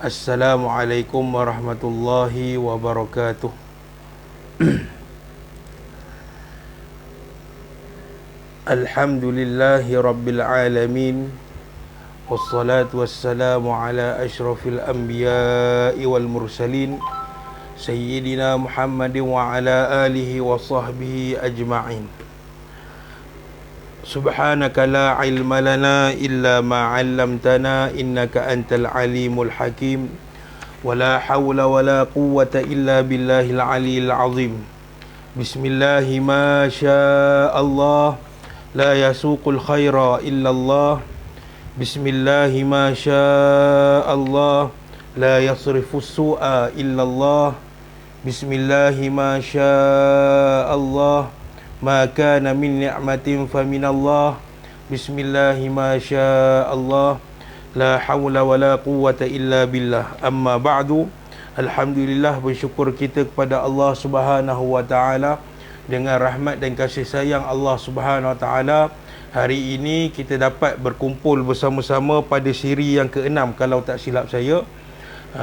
Assalamualaikum warahmatullahi wabarakatuh. Alhamdulillahi rabbil alamin. Wassalatu wassalamu ala ashrafil anbiya'i wal mursalin Sayyidina Muhammadin wa ala alihi wa sahbihi ajma'in. Subhanaka la ilma lana illa ma 'allamtana innaka antal alimul hakim. Wala hawla wala quwwata illa billahil aliyil azim. Bismillahi ma syaa Allah, la yasuqul khaira illa Allah. Bismillahi ma syaa Allah, la yasrifus su'a illa Allah. Bismillahi ma syaa Allah, ma kana min ni'matin fa min Allah. Bismillahi ma syaa Allah, la hawla wa la quwwata illa billah. Amma ba'du. Alhamdulillah, bersyukur kita kepada Allah Subhanahu wa taala dengan rahmat dan kasih sayang Allah Subhanahu wa taala. Hari ini kita dapat berkumpul bersama-sama pada siri yang ke-6 kalau tak silap saya.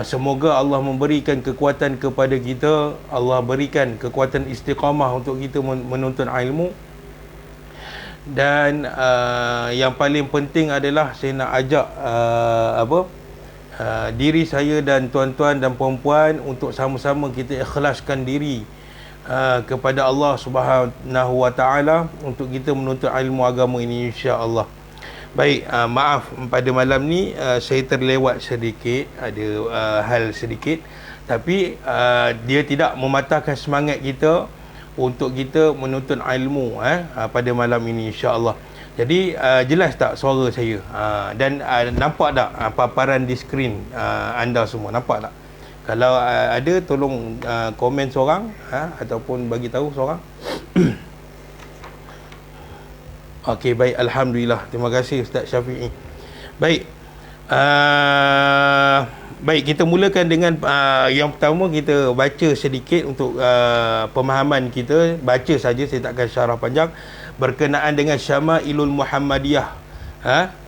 Semoga Allah memberikan kekuatan kepada kita, Allah berikan kekuatan istiqamah untuk kita menuntut ilmu. Dan yang paling penting adalah saya nak ajak diri saya dan tuan-tuan dan puan-puan untuk sama-sama kita ikhlaskan diri kepada Allah Subhanahu wa taala untuk kita menuntut ilmu agama ini, insya-Allah. Baik, maaf pada malam ni saya terlewat sedikit, ada hal sedikit, tapi dia tidak mematahkan semangat kita untuk kita menuntut ilmu pada malam ini, insya-Allah. Jadi jelas tak suara saya? Dan nampak tak paparan di skrin anda semua? Nampak tak? Kalau ada, tolong komen seorang ataupun bagi tahu seorang. Okey, baik, alhamdulillah. Terima kasih Ustaz Syafi'i. Baik. Baik, kita mulakan dengan yang pertama, kita baca sedikit untuk pemahaman kita. Baca saja, saya takkan syarah panjang. Berkenaan dengan Syama'ilul Muhammadiyah,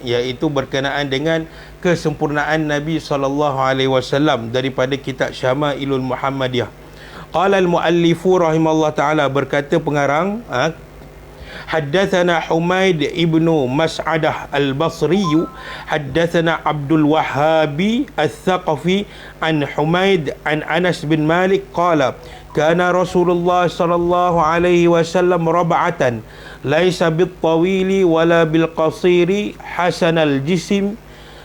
iaitu berkenaan dengan kesempurnaan Nabi SAW daripada kitab Syama'ilul Muhammadiyah. Qala al-muallifu rahimallahu ta'ala, berkata pengarang, حدثنا حميد ابن مسعدة البصري حدثنا عبد الوهاب الثقفي عن حميد عن أنس بن مالك قال كان رسول الله صلى الله عليه وسلم ربعة ليس بالطويل ولا بالقصير حسن الجسم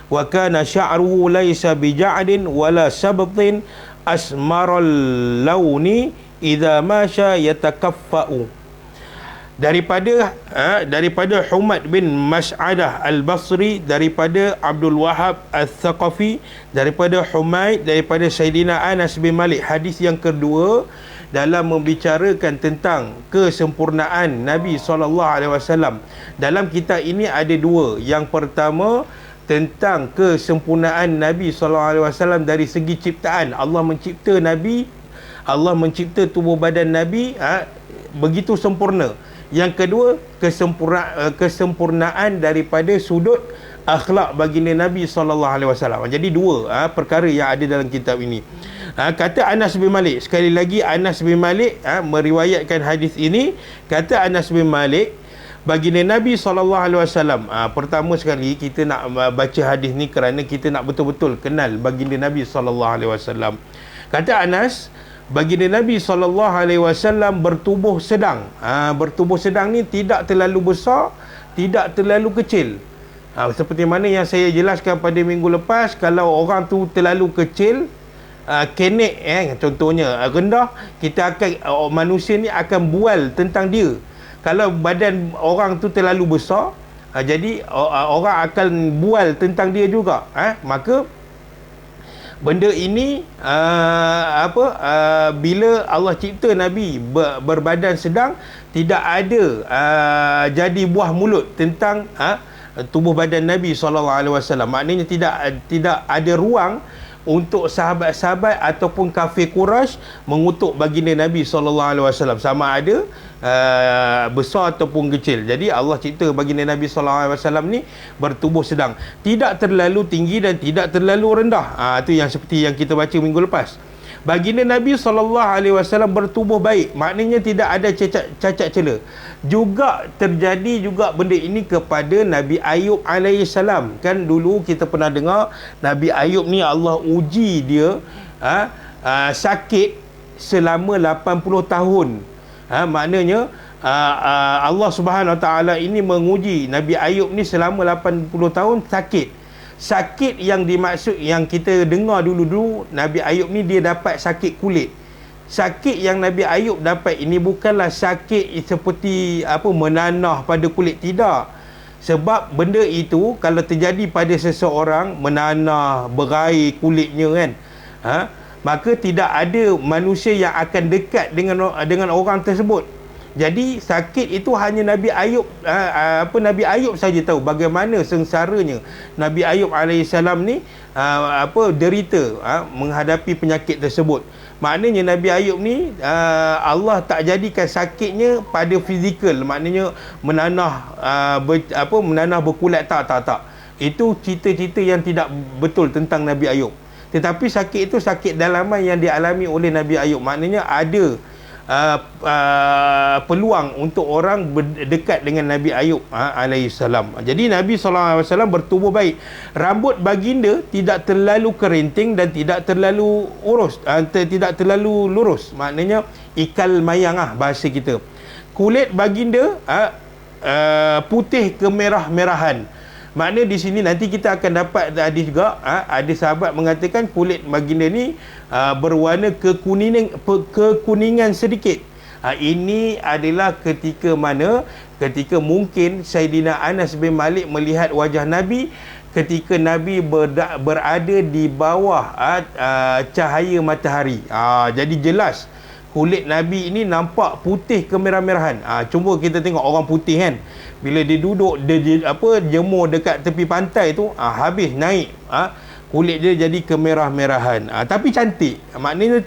وكان شعره ليس بجعد ولا سبط أسمر اللون إذا ماشى يتكفأ. Daripada Humaid bin Mas'adah Al-Basri, daripada Abdul Wahab Al-Thaqafi, daripada Humaid, daripada Sayyidina Anas bin Malik. Hadis yang kedua dalam membicarakan tentang kesempurnaan Nabi SAW. Dalam kitab ini ada dua. Yang pertama tentang kesempurnaan Nabi SAW dari segi ciptaan. Allah mencipta Nabi, Allah mencipta tubuh badan Nabi begitu sempurna. Yang kedua, kesempurnaan daripada sudut akhlak baginda Nabi SAW. Jadi dua perkara yang ada dalam kitab ini. Kata Anas bin Malik, sekali lagi Anas bin Malik meriwayatkan hadis ini. Kata Anas bin Malik, baginda Nabi SAW. Pertama sekali kita nak baca hadis ni kerana kita nak betul-betul kenal baginda Nabi SAW. Kata Anas, baginda Nabi SAW bertubuh sedang. Bertubuh sedang ni tidak terlalu besar, tidak terlalu kecil. Seperti mana yang saya jelaskan pada minggu lepas, kalau orang tu terlalu kecil, kenek contohnya rendah, kita akan, manusia ni akan bual tentang dia. Kalau badan orang tu terlalu besar, jadi orang akan bual tentang dia juga. Maka benda ini bila Allah cipta Nabi berbadan sedang, tidak ada jadi buah mulut tentang tubuh badan Nabi SAW. Maknanya tidak ada ruang untuk sahabat-sahabat ataupun kafir Quraisy mengutuk baginda Nabi SAW, sama ada besar ataupun kecil. Jadi Allah cipta baginda Nabi SAW ni bertubuh sedang, tidak terlalu tinggi dan tidak terlalu rendah. Itu yang seperti yang kita baca minggu lepas. Baginda Nabi SAW bertubuh baik, maknanya tidak ada cacat cela. Juga terjadi juga benda ini kepada Nabi Ayub alaihissalam. Kan dulu kita pernah dengar Nabi Ayub ni Allah uji dia sakit selama 80 tahun. Maknanya Allah Subhanahu Wa Taala ini menguji Nabi Ayub ni selama 80 tahun sakit. Sakit yang dimaksud, yang kita dengar dulu-dulu, Nabi Ayub ni dia dapat sakit kulit. Sakit yang Nabi Ayub dapat ini bukanlah sakit seperti menanah pada kulit, tidak. Sebab benda itu kalau terjadi pada seseorang, menanah, berair kulitnya kan, maka tidak ada manusia yang akan dekat dengan orang tersebut. Jadi sakit itu hanya Nabi Ayub Nabi Ayub saja tahu bagaimana sengsaranya Nabi Ayub alaihissalam ni derita menghadapi penyakit tersebut. Maknanya Nabi Ayub ni Allah tak jadikan sakitnya pada fizikal, maknanya menanah menanah berkulat, tak. Itu cerita-cerita yang tidak betul tentang Nabi Ayub. Tetapi sakit itu sakit dalaman yang dialami oleh Nabi Ayub. Maknanya ada peluang untuk orang berdekat dengan Nabi Ayub alaihissalam. Jadi Nabi SAW bertubuh baik. Rambut baginda tidak terlalu kerinting dan tidak terlalu tidak terlalu lurus. Maknanya ikal mayang bahasa kita. Kulit baginda putih kemerah-merahan. Makna di sini nanti kita akan dapat hadis juga, ada sahabat mengatakan kulit baginda ni berwarna kekuningan sedikit. Ini adalah ketika mungkin Sayyidina Anas bin Malik melihat wajah Nabi ketika Nabi berada di bawah cahaya matahari. Jadi jelas kulit Nabi ini nampak putih kemerah-merahan. Cuba kita tengok orang putih kan, bila dia duduk jemur dekat tepi pantai tu, habis naik kulit dia jadi kemerah-merahan. Tapi cantik, maknanya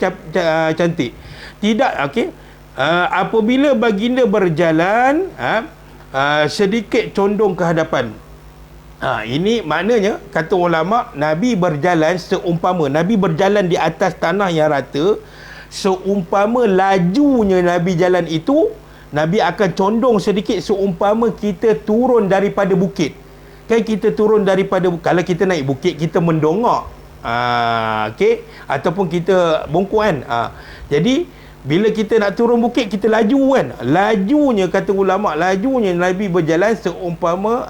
cantik. Tidak, okey. Apabila baginda berjalan sedikit condong ke hadapan. Ini maknanya kata ulama, Nabi berjalan seumpama Nabi berjalan di atas tanah yang rata, seumpama lajunya Nabi jalan itu, Nabi akan condong sedikit seumpama kita turun daripada bukit. Kan kita turun daripada, kalau kita naik bukit kita mendongak, okey, ataupun kita bongkok kan. Jadi bila kita nak turun bukit kita laju kan. Lajunya kata ulama, lajunya Nabi berjalan seumpama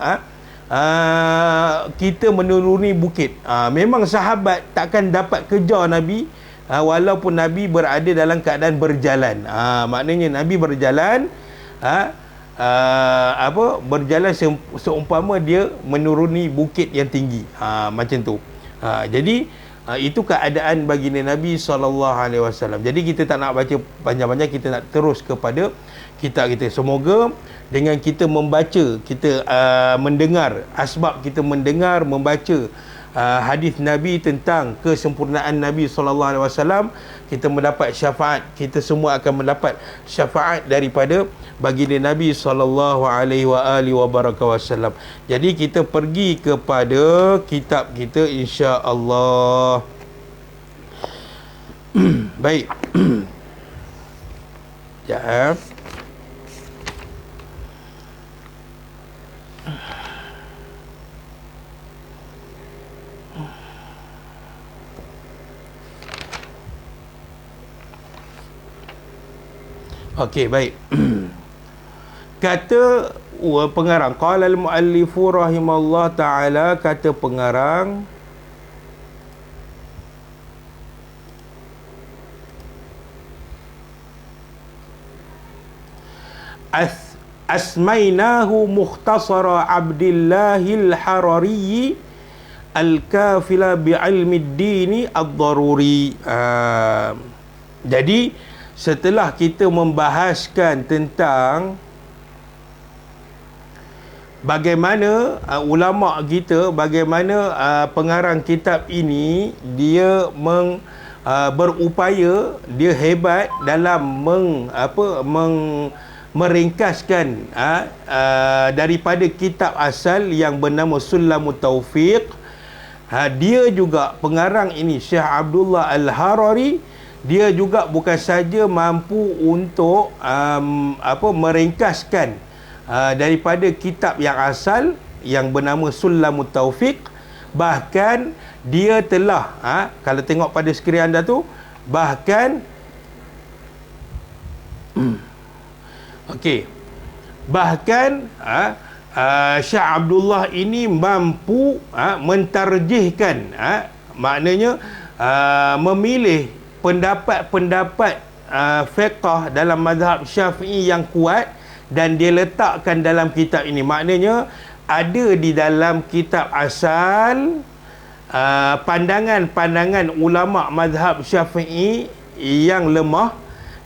kita menuruni bukit. Memang sahabat takkan dapat kejar Nabi walaupun Nabi berada dalam keadaan berjalan. Maknanya Nabi berjalan berjalan seumpama dia menuruni bukit yang tinggi. Macam tu. Jadi itu keadaan baginda Nabi SAW. Jadi kita tak nak baca panjang-panjang, kita nak terus kepada kitab kita. Semoga dengan kita membaca, kita mendengar, asbab kita mendengar, membaca hadis Nabi tentang kesempurnaan Nabi SAW, kita mendapat syafaat. Kita semua akan mendapat syafaat daripada baginda Nabi SAW. Jadi kita pergi kepada kitab kita insya-Allah. Baik. Ya. Okey, baik. Kata pengarang, qala al-muallifu rahimallahu taala, kata pengarang, asmainahu mukhtasara Abdillahil Harari al-kafila bi'ilmi ad-dini ad-daruri. Jadi setelah kita membahaskan tentang bagaimana ulama kita, bagaimana pengarang kitab ini dia berupaya, dia hebat dalam meringkaskan daripada kitab asal yang bernama Sulamut Taufiq. Dia juga pengarang ini, Syekh Abdullah Al-Harari, dia juga bukan saja mampu untuk meringkaskan daripada kitab yang asal yang bernama Sulamut Taufiq, bahkan dia telah kalau tengok pada skrin anda tu, bahkan bahkan Syekh Abdullah ini mampu mentarjihkan, maknanya memilih pendapat-pendapat fiqh dalam mazhab Syafi'i yang kuat dan dia letakkan dalam kitab ini. Maknanya ada di dalam kitab asal pandangan-pandangan ulama mazhab Syafi'i yang lemah,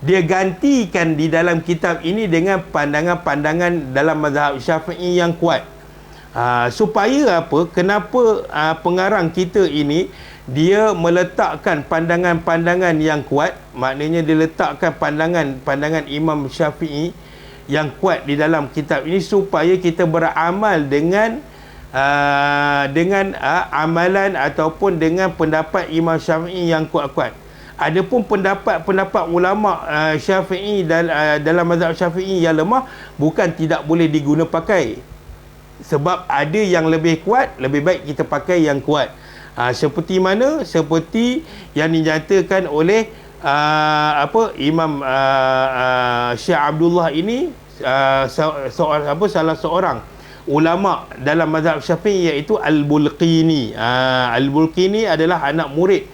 dia gantikan di dalam kitab ini dengan pandangan-pandangan dalam mazhab Syafi'i yang kuat. Supaya apa? Kenapa pengarang kita ini dia meletakkan pandangan-pandangan yang kuat? Maknanya dia letakkan pandangan Imam Syafi'i yang kuat di dalam kitab ini supaya kita beramal dengan amalan ataupun dengan pendapat Imam Syafi'i yang kuat-kuat. Adapun pendapat ulama Syafi'i dalam mazhab Syafi'i yang lemah bukan tidak boleh diguna pakai. Sebab ada yang lebih kuat, lebih baik kita pakai yang kuat. Seperti mana? Seperti yang dinyatakan oleh Imam Syekh Abdullah ini, salah seorang ulama dalam mazhab Syafi'i, iaitu Al-Bulqini. Al-Bulqini adalah anak murid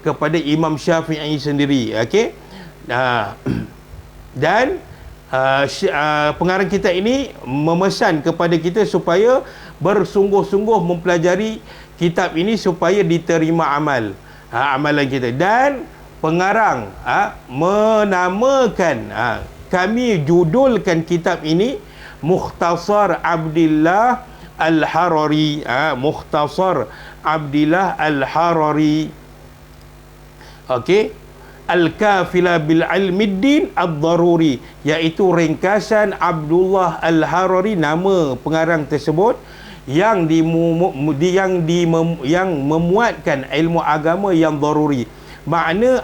kepada Imam Syafi'i sendiri. Okey. Dan pengarang kita ini memesan kepada kita supaya bersungguh-sungguh mempelajari kitab ini supaya diterima amalan kita. Dan pengarang menamakan, kami judulkan kitab ini Mukhtasar Abdillah Al-Harari. Mukhtasar Abdillah Al-Harari. Okey. Al-Kafilah bil Ilmiddin Ad-Daruri, iaitu ringkasan Abdullah Al-Harari, nama pengarang tersebut, yang memuatkan ilmu agama yang daruri. Makna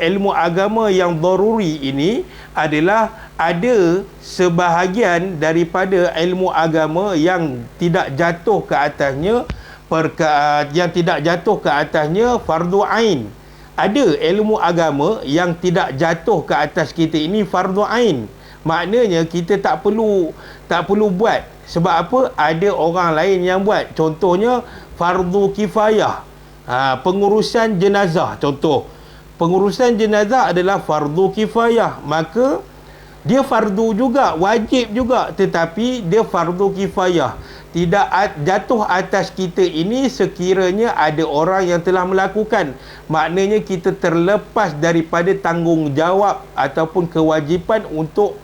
ilmu agama yang daruri ini adalah ada sebahagian daripada ilmu agama yang tidak jatuh ke atasnya fardu ain. Ada ilmu agama yang tidak jatuh ke atas kita ini fardu ain. Maknanya kita tak perlu buat. Sebab apa? Ada orang lain yang buat. Contohnya fardu kifayah. Pengurusan jenazah, contoh. Pengurusan jenazah adalah fardu kifayah. Maka dia fardu juga, wajib juga, tetapi dia fardu kifayah. Tidak jatuh atas kita ini sekiranya ada orang yang telah melakukan. Maknanya kita terlepas daripada tanggungjawab ataupun kewajipan untuk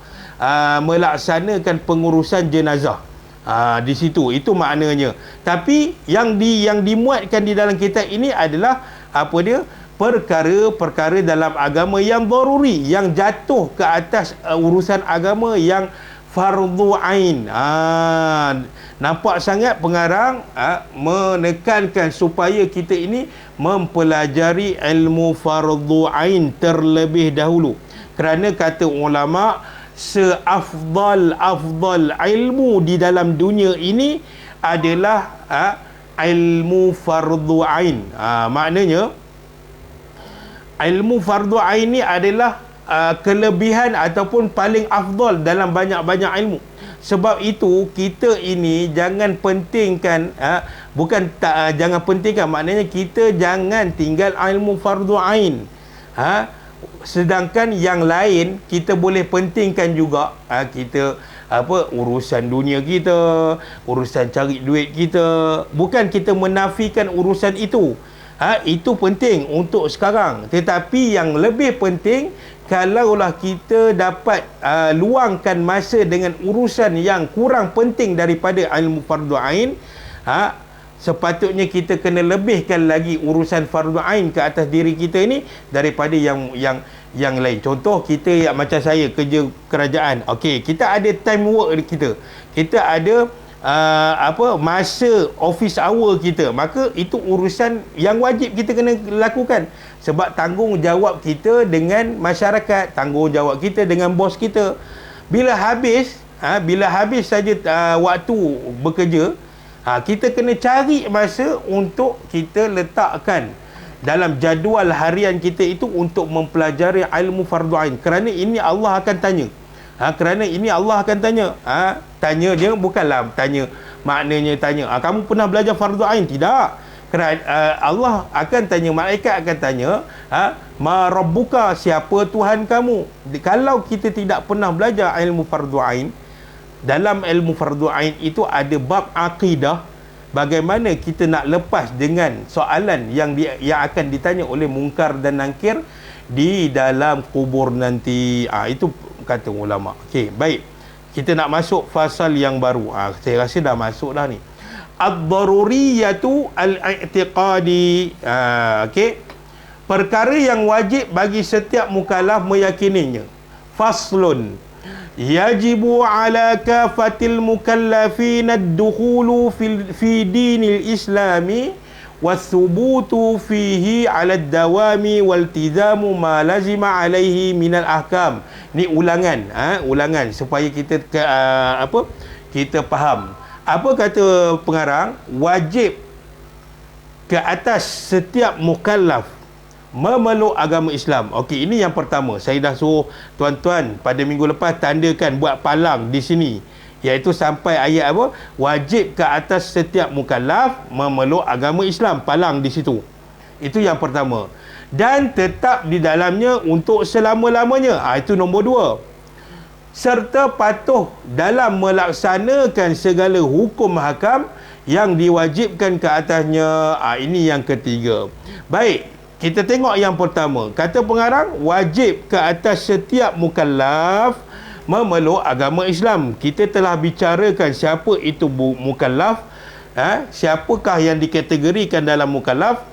melaksanakan pengurusan jenazah. Di situ, itu maknanya. Tapi yang dimuatkan di dalam kitab ini adalah apa dia? Perkara-perkara dalam agama yang daruri, yang jatuh ke atas urusan agama yang fardu ain. Nampak sangat pengarang menekankan supaya kita ini mempelajari ilmu fardu ain terlebih dahulu. Kerana kata ulama, seafdal ilmu di dalam dunia ini adalah ilmu fardu ain. Maknanya ilmu fardu ain ni adalah kelebihan ataupun paling afdal dalam banyak-banyak ilmu. Sebab itu kita ini jangan pentingkan, jangan pentingkan, maknanya kita jangan tinggal ilmu fardu ain. Sedangkan yang lain kita boleh pentingkan juga. Kita urusan dunia kita, urusan cari duit kita, bukan kita menafikan urusan itu. Itu penting untuk sekarang. Tetapi yang lebih penting, kalaulah kita dapat luangkan masa dengan urusan yang kurang penting daripada ilmu fardu ain, sepatutnya kita kena lebihkan lagi urusan fardu ain ke atas diri kita ini daripada yang lain. Contoh, kita macam saya kerja kerajaan. Okey, kita ada time work kita. Kita ada masa office hour kita, maka itu urusan yang wajib kita kena lakukan, sebab tanggungjawab kita dengan masyarakat, tanggungjawab kita dengan bos kita. Bila habis saja waktu bekerja, kita kena cari masa untuk kita letakkan dalam jadual harian kita itu untuk mempelajari ilmu fardu ain, kerana ini Allah akan tanya. Kerana ini Allah akan tanya. Tanya dia bukanlah tanya maknanya tanya, kamu pernah belajar fardu ain? Tidak. Kerana Allah akan tanya, malaikat akan tanya, ma rabbuka, siapa Tuhan kamu? Kalau kita tidak pernah belajar ilmu fardu ain, dalam ilmu fardu ain itu ada bab akidah, bagaimana kita nak lepas dengan soalan yang akan ditanya oleh mungkar dan nakir di dalam kubur nanti. Itu kata ulama. Okey, baik. Kita nak masuk fasal yang baru. Saya rasa dah masuk dah ni. Ad-daruriyatu al-i'tiqadi. Okey. Perkara yang wajib bagi setiap mukallaf meyakininya. Faslun. Yajibu ala kafatil mukallafin ad-dukhulu fi dinil islami wathubutu fihi ala dawami waltizamu ma lazima alaihi minal ahkam. Ni ulangan supaya kita kita faham. Apa kata pengarang? Wajib ke atas setiap mukallaf memeluk agama Islam. Okey, ini yang pertama. Saya dah suruh tuan-tuan pada minggu lepas tandakan, buat palang di sini, iaitu sampai ayat apa? Wajib ke atas setiap mukallaf memeluk agama Islam. Palang di situ. Itu yang pertama. Dan tetap di dalamnya untuk selama-lamanya. Itu nombor 2. Serta patuh dalam melaksanakan segala hukum hakam yang diwajibkan ke atasnya. Ini yang ketiga. Baik, kita tengok yang pertama. Kata pengarang, wajib ke atas setiap mukallaf memeluk agama Islam. Kita telah bicarakan siapa itu mukallaf. Siapakah yang dikategorikan dalam mukallaf?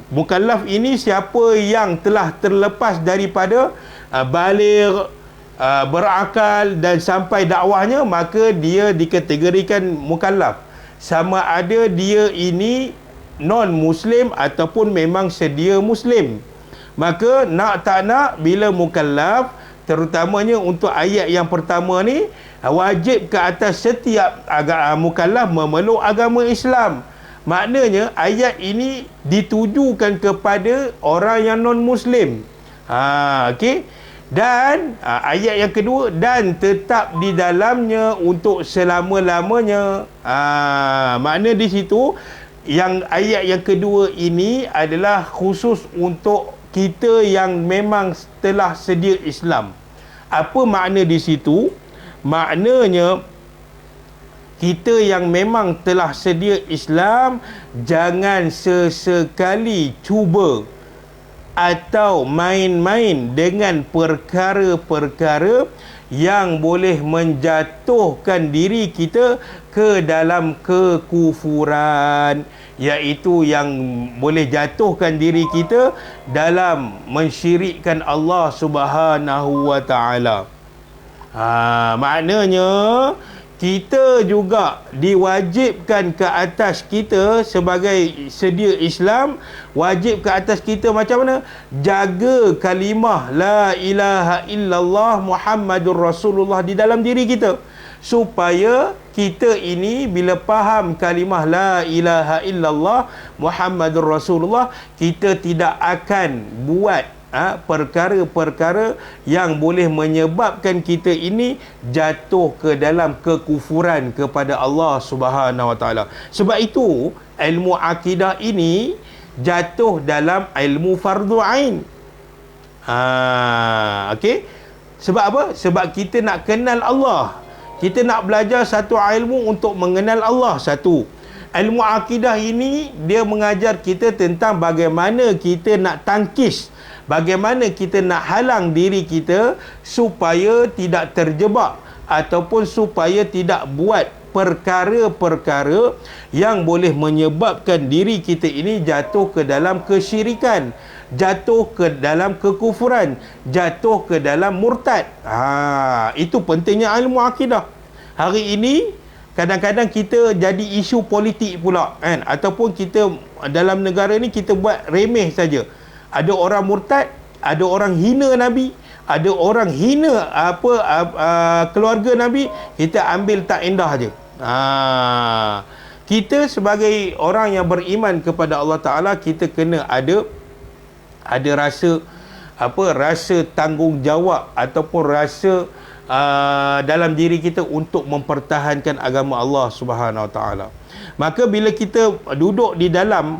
Mukallaf ini siapa yang telah terlepas daripada baligh, berakal dan sampai dakwahnya, maka dia dikategorikan mukallaf. Sama ada dia ini non-Muslim ataupun memang sedia Muslim. Maka nak tak nak, bila mukallaf, terutamanya untuk ayat yang pertama ni, wajib ke atas setiap mukallaf memeluk agama Islam. Maknanya ayat ini ditujukan kepada orang yang non-Muslim. Okey. Dan ayat yang kedua, dan tetap di dalamnya untuk selama-lamanya. Makna di situ, yang ayat yang kedua ini adalah khusus untuk kita yang memang telah sedia Islam. Apa makna di situ? Maknanya kita yang memang telah sedia Islam, jangan sesekali cuba atau main-main dengan perkara-perkara yang boleh menjatuhkan diri kita ke dalam kekufuran, iaitu yang boleh jatuhkan diri kita dalam mensyirikkan Allah Subhanahu wa taala. Maknanya kita juga diwajibkan ke atas kita sebagai sedia Islam, wajib ke atas kita macam mana? Jaga kalimah la ilaha illallah Muhammadur Rasulullah di dalam diri kita, supaya kita ini bila faham kalimah la ilaha illallah Muhammadur Rasulullah, kita tidak akan buat perkara-perkara yang boleh menyebabkan kita ini jatuh ke dalam kekufuran kepada Allah Subhanahu wa taala. Sebab itu ilmu akidah ini jatuh dalam ilmu fardu ain. Okey. Sebab apa? Sebab kita nak kenal Allah. Kita nak belajar satu ilmu untuk mengenal Allah, satu. Ilmu akidah ini dia mengajar kita tentang bagaimana kita nak tangkis, bagaimana kita nak halang diri kita supaya tidak terjebak ataupun supaya tidak buat perkara-perkara yang boleh menyebabkan diri kita ini jatuh ke dalam kesyirikan, jatuh ke dalam kekufuran, jatuh ke dalam murtad. Itu pentingnya ilmu akidah. Hari ini kadang-kadang kita jadi isu politik pula, kan? Ataupun kita dalam negara ni kita buat remeh saja. Ada orang murtad, ada orang hina Nabi, ada orang hina keluarga Nabi, kita ambil tak endah je. Kita sebagai orang yang beriman kepada Allah Ta'ala, kita kena ada rasa rasa tanggungjawab ataupun rasa dalam diri kita untuk mempertahankan agama Allah Subhanahu Wa Ta'ala. Maka bila kita duduk di dalam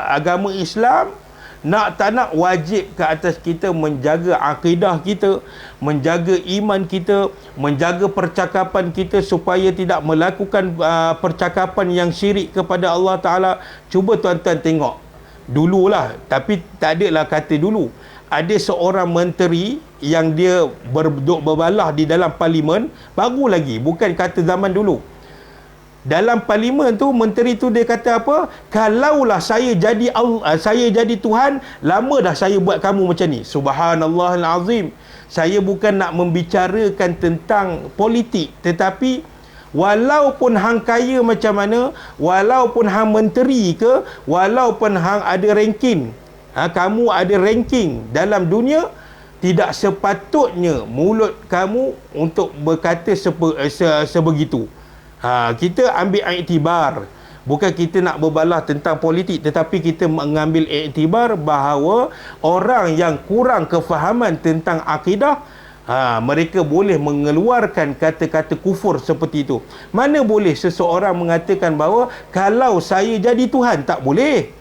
agama Islam, nak tak nak wajib ke atas kita menjaga akidah kita, menjaga iman kita, menjaga percakapan kita supaya tidak melakukan percakapan yang syirik kepada Allah Ta'ala. Cuba tuan-tuan tengok dululah, tapi tak adalah kata dulu. Ada seorang menteri yang dia berbalah di dalam parlimen, baru lagi, bukan kata zaman dulu. Dalam parlimen tu, menteri tu dia kata apa? Kalaulah saya jadi Tuhan, lama dah saya buat kamu macam ni. Subhanallahal azim. Saya bukan nak membicarakan tentang politik, tetapi walaupun hang kaya macam mana, walaupun hang menteri ke, walaupun hang ada ranking, kamu ada ranking dalam dunia, tidak sepatutnya mulut kamu untuk berkata sebegitu. Kita ambil iktibar. Bukan kita nak berbalah tentang politik, tetapi kita mengambil iktibar bahawa orang yang kurang kefahaman tentang akidah, mereka boleh mengeluarkan kata-kata kufur seperti itu. Mana boleh seseorang mengatakan bahawa kalau saya jadi Tuhan? Tak boleh.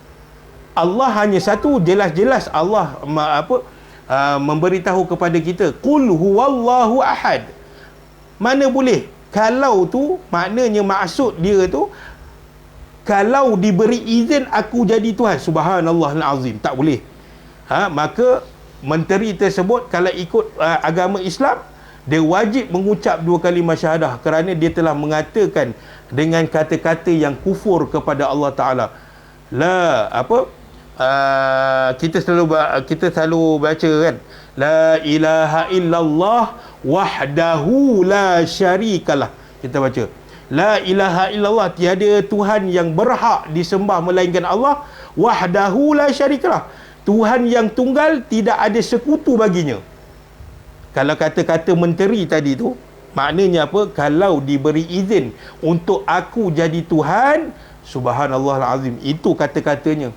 Allah hanya satu. Jelas-jelas Allah memberitahu kepada kita, qul huwallahu ahad. Mana boleh? Kalau tu maknanya maksud dia tu, kalau diberi izin aku jadi Tuhan. Subhanallahal azim. Tak boleh. Maka menteri tersebut kalau ikut agama Islam, dia wajib mengucap 2 kalimah syahadah, kerana dia telah mengatakan dengan kata-kata yang kufur kepada Allah Ta'ala. Kita selalu baca kan, la ilaha illallah wahdahu la syarikalah. Kita baca la ilaha illallah, tiada Tuhan yang berhak disembah melainkan Allah, wahdahu la syarikalah, Tuhan yang tunggal, tidak ada sekutu baginya. Kalau kata-kata menteri tadi tu, maknanya apa? Kalau diberi izin untuk aku jadi Tuhan, subhanallahal azim, itu kata-katanya.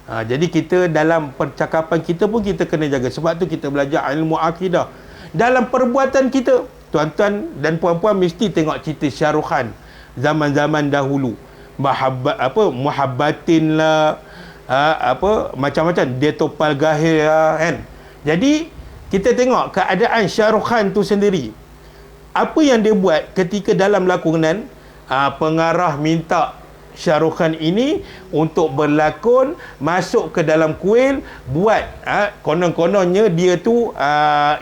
Jadi kita dalam percakapan kita pun kita kena jaga. Sebab tu kita belajar ilmu akidah. Dalam perbuatan kita, tuan-tuan dan puan-puan mesti tengok cerita Shah Rukh Khan zaman-zaman dahulu. Muhabbatin lah, macam-macam, dia topal gahir lah, kan. Jadi kita tengok keadaan Shah Rukh Khan tu sendiri. Apa yang dia buat ketika dalam lakonan, pengarah minta Shah Rukh Khan ini untuk berlakon, masuk ke dalam kuil, buat konon-kononnya dia tu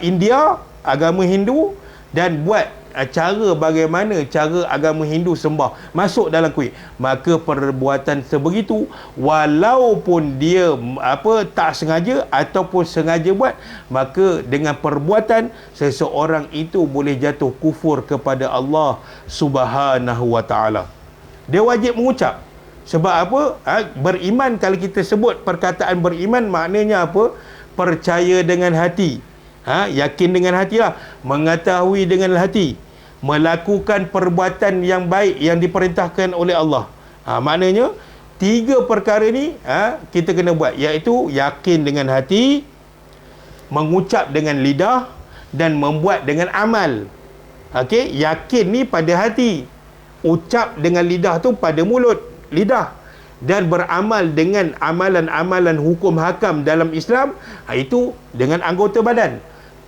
India, agama Hindu, dan buat cara bagaimana cara agama Hindu sembah, masuk dalam kuil. Maka perbuatan sebegitu, walaupun dia tak sengaja ataupun sengaja buat, maka dengan perbuatan seseorang itu boleh jatuh kufur kepada Allah Subhanahu wa Ta'ala. Dia wajib mengucap. Sebab apa? Beriman, kalau kita sebut perkataan beriman, maknanya apa? Percaya dengan hati, yakin dengan hati lah, mengetahui dengan hati, melakukan perbuatan yang baik yang diperintahkan oleh Allah. Maknanya 3 perkara ni kita kena buat, iaitu yakin dengan hati, mengucap dengan lidah, dan membuat dengan amal. Okey, yakin ni pada hati, ucap dengan lidah tu pada mulut, lidah, dan beramal dengan amalan-amalan hukum hakam dalam Islam, itu dengan anggota badan.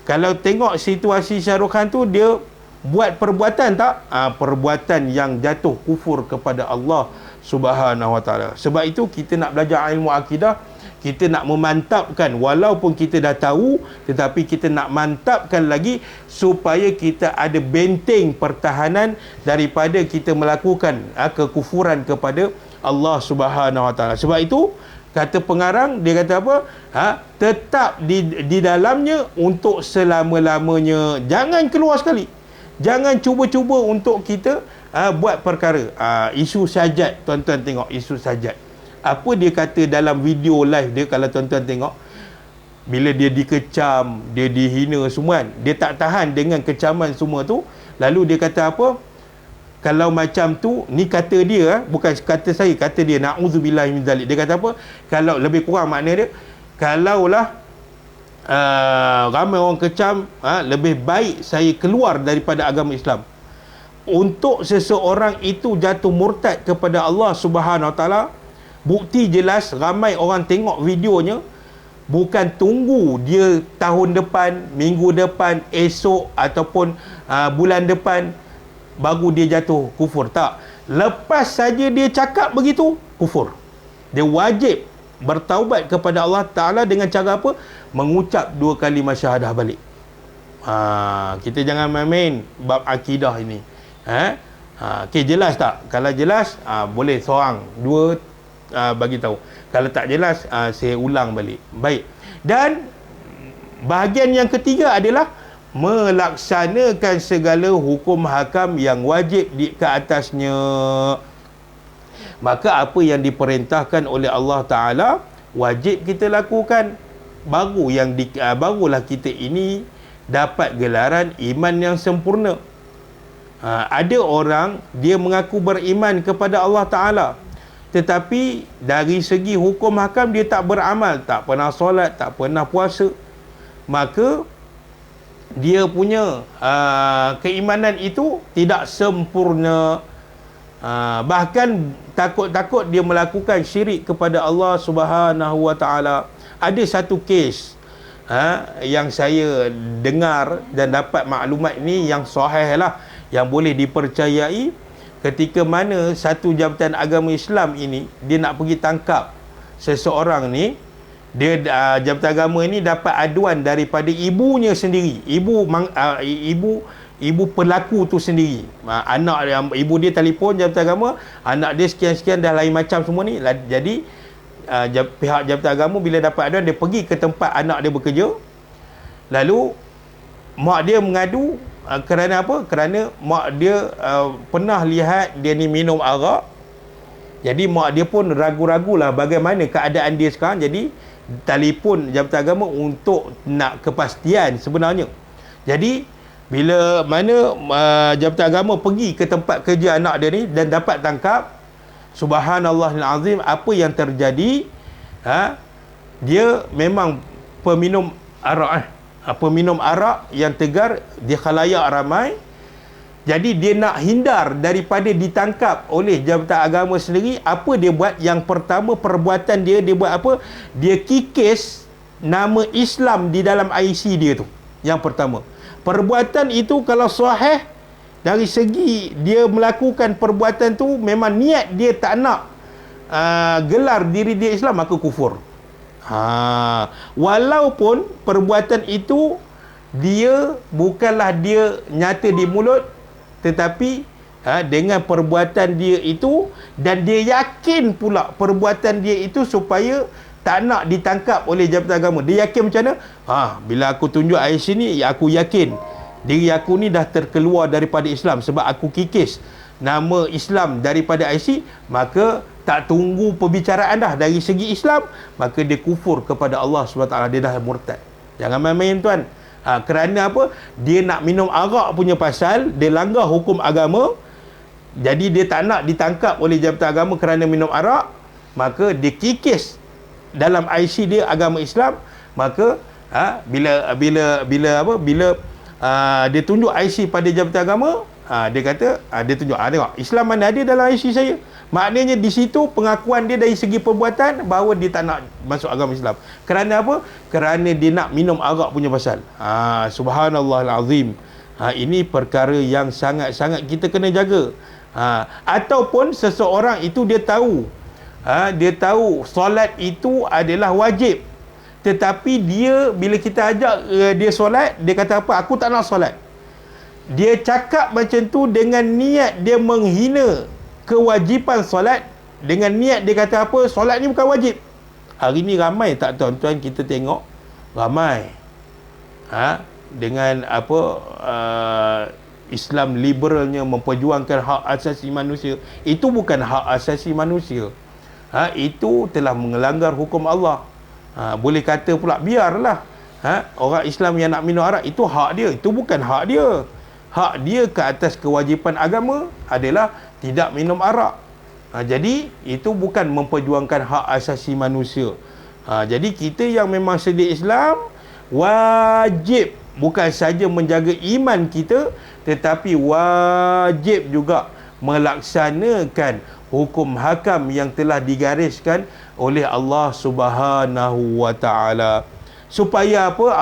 Kalau tengok situasi Shah Rukh Khan tu, dia buat perbuatan tak? Perbuatan yang jatuh kufur kepada Allah Subhanahu wa taala. Sebab itu kita nak belajar ilmu akidah, kita nak memantapkan, walaupun kita dah tahu, tetapi kita nak mantapkan lagi supaya kita ada benteng pertahanan daripada kita melakukan kekufuran kepada Allah Subhanahu wa taala. Sebab itu kata pengarang, dia kata apa? Tetap di dalamnya untuk selama-lamanya. Jangan keluar sekali. Jangan cuba-cuba untuk kita buat perkara. Isu sajat, tuan-tuan tengok isu sajat. Apa dia kata dalam video live dia, kalau tuan-tuan tengok, bila dia dikecam, dia dihina semua kan, dia tak tahan dengan kecaman semua tu, lalu dia kata apa? Kalau macam tu, ni kata dia, bukan kata saya, kata dia, na'udzubillah min zalik. Dia kata apa? Kalau lebih kurang makna dia, kalaulah ramai orang kecam, lebih baik saya keluar daripada agama Islam. Untuk seseorang itu jatuh murtad kepada Allah Subhanahu wa taala, bukti jelas ramai orang tengok videonya, bukan tunggu dia tahun depan, minggu depan, esok ataupun bulan depan baru dia jatuh kufur. Tak. Lepas saja dia cakap begitu, kufur. Dia wajib bertaubat kepada Allah Ta'ala dengan cara apa? Mengucap 2 kalimah syahadah balik. Kita jangan main-main bab akidah ini. Okey, jelas tak? Kalau jelas, boleh seorang, dua bagi tahu. Kalau tak jelas, saya ulang balik. Baik. Dan bahagian yang ketiga adalah melaksanakan segala hukum hakam yang wajib ke atasnya. Maka apa yang diperintahkan oleh Allah Ta'ala wajib kita lakukan. Barulah kita ini dapat gelaran iman yang sempurna. Ada orang dia mengaku beriman kepada Allah Ta'ala, tetapi dari segi hukum hakam dia tak beramal, tak pernah solat, tak pernah puasa. Maka dia punya keimanan itu tidak sempurna. Bahkan takut-takut dia melakukan syirik kepada Allah Subhanahu wa taala. Ada satu kes yang saya dengar dan dapat maklumat ni yang sahih lah, yang boleh dipercayai. Ketika mana satu jabatan agama Islam ini dia nak pergi tangkap seseorang ni, dia jabatan agama ini dapat aduan daripada ibunya sendiri, ibu pelaku tu sendiri. Ibu dia telefon jabatan agama, anak dia sekian-sekian dah lain macam semua ni. Jadi pihak jabatan agama bila dapat aduan, dia pergi ke tempat anak dia bekerja. Lalu mak dia mengadu. Kerana apa? Kerana mak dia pernah lihat dia ni minum arak. Jadi mak dia pun ragu-ragulah bagaimana keadaan dia sekarang. Jadi telefon jabatan agama untuk nak kepastian sebenarnya. Jadi bila mana jabatan agama pergi ke tempat kerja anak dia ni dan dapat tangkap, subhanallahil azim, apa yang terjadi, dia memang peminum arak, peminum arak yang tegar di khalayak ramai. Jadi dia nak hindar daripada ditangkap oleh jabatan agama sendiri. Apa dia buat? Yang pertama, perbuatan dia buat apa? Dia kikis nama Islam di dalam IC dia tu. Yang pertama. Perbuatan itu kalau sahih, dari segi dia melakukan perbuatan tu memang niat dia tak nak gelar diri dia Islam, maka kufur. Walaupun perbuatan itu dia bukanlah dia nyata di mulut, tetapi dengan perbuatan dia itu, dan dia yakin pula perbuatan dia itu supaya tak nak ditangkap oleh jabatan agama. Dia yakin macam mana? Bila aku tunjuk IC ni, aku yakin diri aku ni dah terkeluar daripada Islam sebab aku kikis nama Islam daripada IC, maka tak tunggu perbicaraan dah. Dari segi Islam, maka dia kufur kepada Allah SWT. Dia dah murtad. Jangan main-main tuan. Kerana apa? Dia nak minum arak punya pasal, dia langgar hukum agama. Jadi dia tak nak ditangkap oleh jabatan agama kerana minum arak, maka dia kikis dalam IC dia agama Islam. Maka bila dia tunjuk IC pada jabatan agama, dia kata, dia tunjuk, tengok Islam mana ada dalam IC saya. Maknanya di situ pengakuan dia dari segi perbuatan bahawa dia tak nak masuk agama Islam. Kerana apa? Kerana dia nak minum arak punya pasal. Subhanallahal azim. Ini perkara yang sangat-sangat kita kena jaga. Ataupun seseorang itu dia tahu solat itu adalah wajib, tetapi dia bila kita ajak dia solat, dia kata apa? Aku tak nak solat. Dia cakap macam tu dengan niat dia menghina kewajipan solat, dengan niat dia kata apa? Solat ni bukan wajib. Hari ni ramai tak tuan-tuan kita tengok ramai dengan apa Islam liberalnya memperjuangkan hak asasi manusia. Itu bukan hak asasi manusia. Itu telah melanggar hukum Allah. Boleh kata pula biarlah orang Islam yang nak minum arak, itu hak dia, itu bukan hak dia. Hak dia ke atas kewajipan agama adalah tidak minum arak. Jadi itu bukan memperjuangkan hak asasi manusia. Jadi kita yang memang sedia Islam wajib bukan saja menjaga iman kita, tetapi wajib juga melaksanakan hukum hakam yang telah digariskan oleh Allah Subhanahu wa taala. Supaya apa?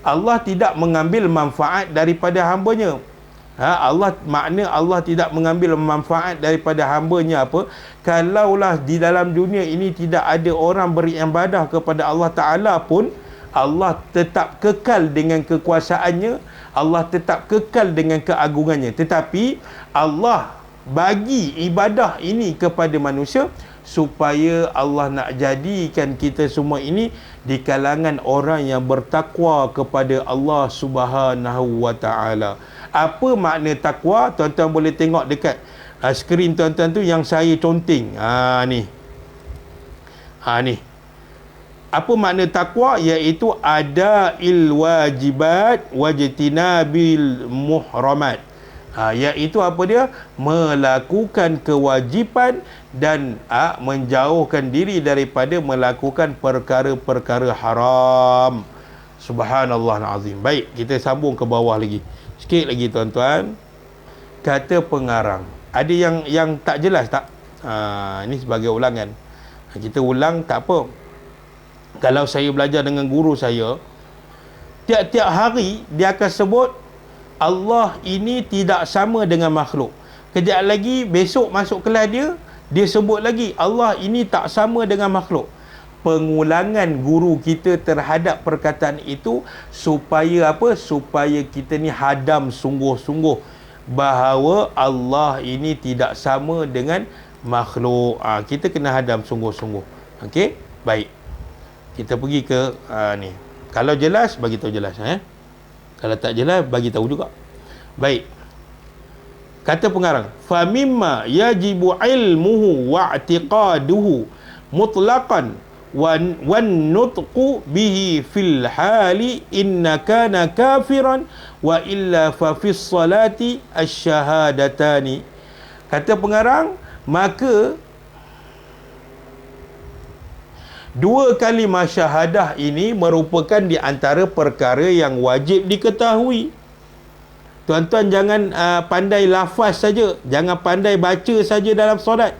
Allah tidak mengambil manfaat daripada hamba-Nya. Makna Allah tidak mengambil manfaat daripada hamba-Nya apa? Kalaulah di dalam dunia ini tidak ada orang beribadah kepada Allah Ta'ala pun, Allah tetap kekal dengan kekuasaannya, Allah tetap kekal dengan keagungannya. Tetapi Allah bagi ibadah ini kepada manusia supaya Allah nak jadikan kita semua ini di kalangan orang yang bertakwa kepada Allah Subhanahu wa taala. Apa makna takwa? Tuan-tuan boleh tengok dekat skrin tuan-tuan tu yang saya conteng. Ni. Apa makna takwa? Iaitu adail wajibat wajtinabil muhramat. Iaitu apa dia? Melakukan kewajipan dan menjauhkan diri daripada melakukan perkara-perkara haram. Subhanallah azim. Baik, kita sambung ke bawah lagi. Sikit lagi tuan-tuan. Kata pengarang. Ada yang tak jelas tak? Ini sebagai ulangan. Kita ulang tak apa. Kalau saya belajar dengan guru saya, tiap-tiap hari dia akan sebut Allah ini tidak sama dengan makhluk. Kejap lagi besok masuk kelas dia sebut lagi Allah ini tak sama dengan makhluk. Pengulangan guru kita terhadap perkataan itu supaya apa? Supaya kita ni hadam sungguh-sungguh bahawa Allah ini tidak sama dengan makhluk. Kita kena hadam sungguh-sungguh. Okey? Baik. Kita pergi ke ni. Kalau jelas, bagi tahu jelas. Kalau tak jelas, bagi tahu juga. Baik. Kata pengarang, famimma yajibu ilmuhu wa i'tiqaduhu mutlaqan wan nutqu bihi fil hali inna kana kafiran wa illa fa fis salati asy-syahadatani. Kata pengarang, maka dua kalimah syahadah ini merupakan di antara perkara yang wajib diketahui. Tuan-tuan jangan pandai lafaz saja, jangan pandai baca saja dalam solat.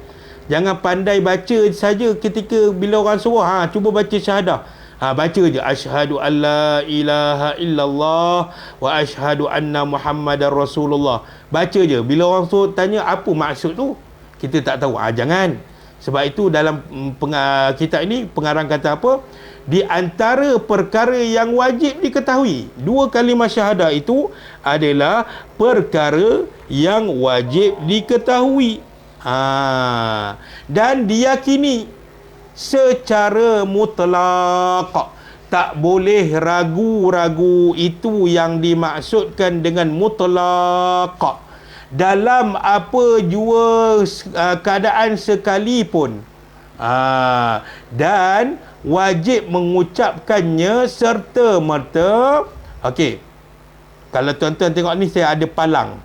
Jangan pandai baca saja ketika bila orang suruh, cuba baca syahadah. Baca je, asyhadu an la ilaha illallah wa asyhadu anna muhammadar rasulullah. Baca je. Bila orang suruh tanya apa maksud tu, kita tak tahu. Jangan. Sebab itu dalam kitab ini pengarang kata apa? Di antara perkara yang wajib diketahui, dua kalimah syahadah itu adalah perkara yang wajib diketahui. Dan diyakini secara mutlak. Tak boleh ragu-ragu. Itu yang dimaksudkan dengan mutlak. Dalam apa jua keadaan sekalipun. Dan wajib mengucapkannya serta-merta. Okey. Kalau tuan-tuan tengok ni, saya ada palang.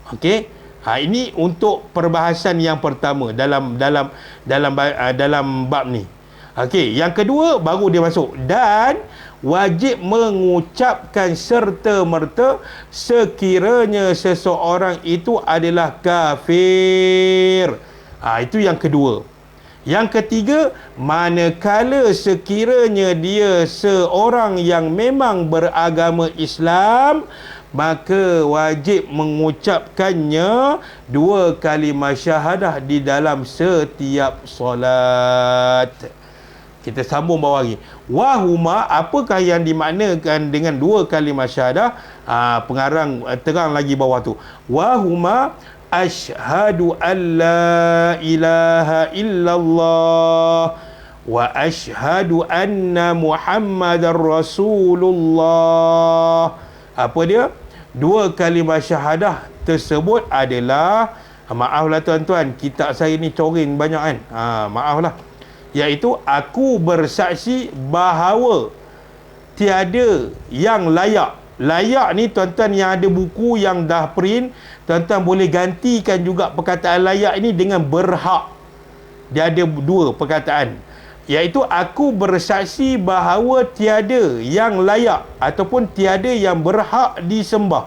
Okey. Ini untuk perbahasan yang pertama dalam bab ni. Okey, yang kedua baru dia masuk, dan wajib mengucapkan serta-merta sekiranya seseorang itu adalah kafir. Itu yang kedua. Yang ketiga, manakala sekiranya dia seorang yang memang beragama Islam, maka wajib mengucapkannya 2 kalimah syahadah di dalam setiap solat. Kita sambung bawah lagi. Wahuma, apakah yang dimaknakan dengan 2 kalimah syahadah? Pengarang terang lagi bawah tu. Wahuma asyhadu an la ilaha illallah wa asyhadu anna Muhammadar Rasulullah. Apa dia? 2 kalimah syahadah tersebut adalah, maaflah tuan-tuan, kitab saya ni coreng banyak kan. Maaflah. Iaitu, aku bersaksi bahawa tiada yang layak. Layak ni tuan-tuan yang ada buku yang dah print, tuan-tuan boleh gantikan juga perkataan layak ini dengan berhak. Dia ada 2 perkataan. Iaitu, aku bersaksi bahawa tiada yang layak ataupun tiada yang berhak disembah.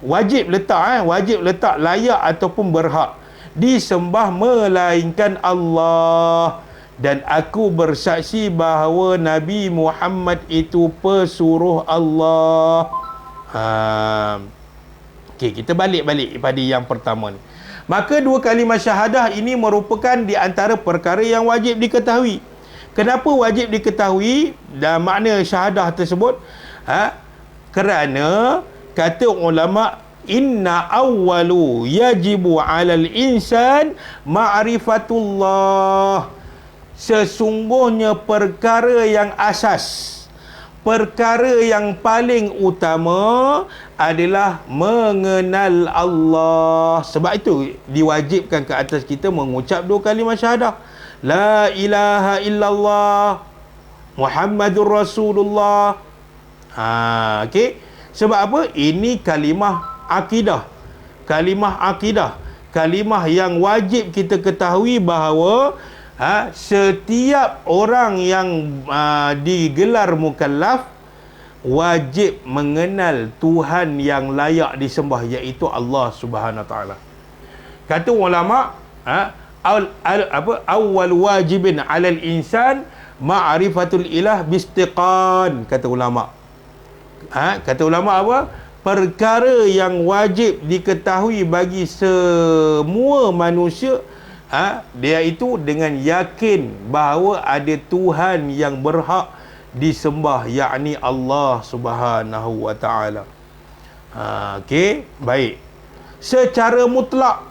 Wajib letak wajib letak layak ataupun berhak disembah melainkan Allah. Dan aku bersaksi bahawa Nabi Muhammad itu pesuruh Allah. Okey, kita balik pada yang pertama ni. Maka 2 kalimah syahadah ini merupakan di antara perkara yang wajib diketahui. Kenapa wajib diketahui dan makna syahadah tersebut? Kerana kata ulama, inna awwalu yajibu 'alal insan ma'rifatullah. Sesungguhnya perkara yang asas, perkara yang paling utama adalah mengenal Allah. Sebab itu diwajibkan ke atas kita mengucap 2 kalimah syahadah. La ilaha illallah Muhammadur Rasulullah. Okey. Sebab apa? Ini kalimah akidah. Kalimah akidah. Kalimah yang wajib kita ketahui bahawa setiap orang yang digelar mukallaf wajib mengenal Tuhan yang layak disembah, iaitu Allah Subhanahu Wa Taala. Kata ulama, awal wajibin 'alal insan ma'rifatul ilah bistiqan. Kata ulama. Kata ulama apa? Perkara yang wajib diketahui bagi semua manusia, dia itu dengan yakin bahawa ada Tuhan yang berhak disembah, yakni Allah Subhanahu Wa Taala. Okey, baik. Secara mutlak,